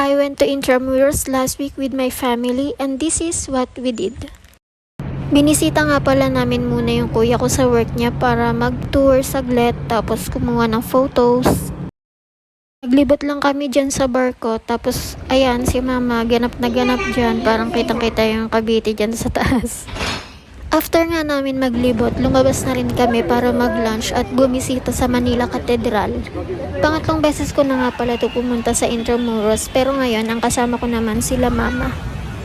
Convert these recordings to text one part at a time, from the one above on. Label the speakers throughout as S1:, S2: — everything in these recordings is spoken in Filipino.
S1: I went to Intramuros last week with my family and this is what we did. Binisita nga pala namin muna yung kuya ko sa work niya para mag-tour saglit tapos kumuha ng photos. Naglibot lang kami dyan sa barko tapos ayan si mama ganap na ganap dyan, parang kitang-kita yung Cavite dyan sa taas. After nga namin maglibot, lumabas na rin kami para mag-lunch at bumisita sa Manila Cathedral. Pangatlong beses ko na nga pala ito pumunta sa Intramuros pero ngayon ang kasama ko naman sila mama.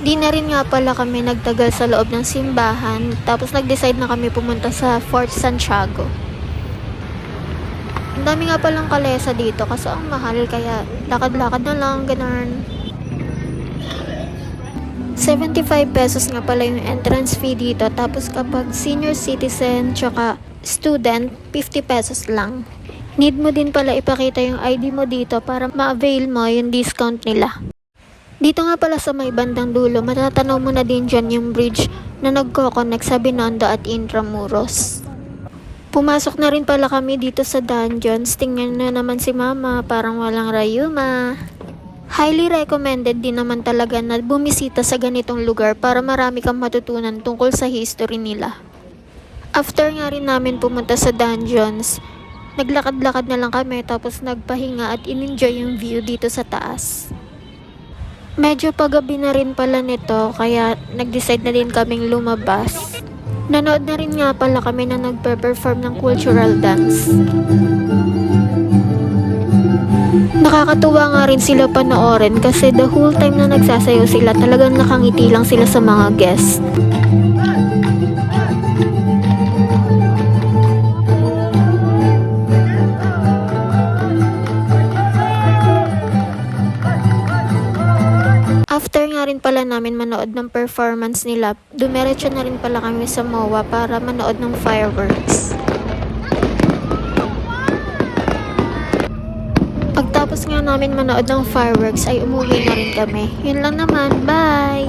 S1: Di na rin nga pala kami nagtagal sa loob ng simbahan tapos nag-decide na kami pumunta sa Fort Santiago. Ang dami nga palang kalesa dito kasi ang mahal kaya lakad-lakad na lang, ganun. 75 pesos nga pala yung entrance fee dito tapos kapag senior citizen tsaka student 50 pesos lang. Need mo din pala ipakita yung ID mo dito para ma-avail mo yung discount nila. Dito nga pala sa may bandang dulo matatanaw mo na din dyan yung bridge na nagko-connect sa Binondo at Intramuros. Pumasok na rin pala kami dito sa dungeons. Tingnan na naman si mama, parang walang rayuma. Highly recommended din naman talaga na bumisita sa ganitong lugar para marami kang matutunan tungkol sa history nila. After nga rin namin pumunta sa dungeons, naglakad-lakad na lang kami tapos nagpahinga at in-enjoy yung view dito sa taas. Medyo pagabi na rin pala nito kaya nag-decide na din kaming lumabas. Nanood na rin nga pala kami na nagpe-perform ng cultural dance. Nakakatuwa nga rin sila panoorin kasi the whole time na nagsasayaw sila talagang nakangiti lang sila sa mga guests. After nga rin pala namin manood ng performance nila, dumiretso na rin pala kami sa MOA para manood ng fireworks. Pagtapos nga namin manood ng fireworks ay umuwi na rin kami. Yun lang naman. Bye!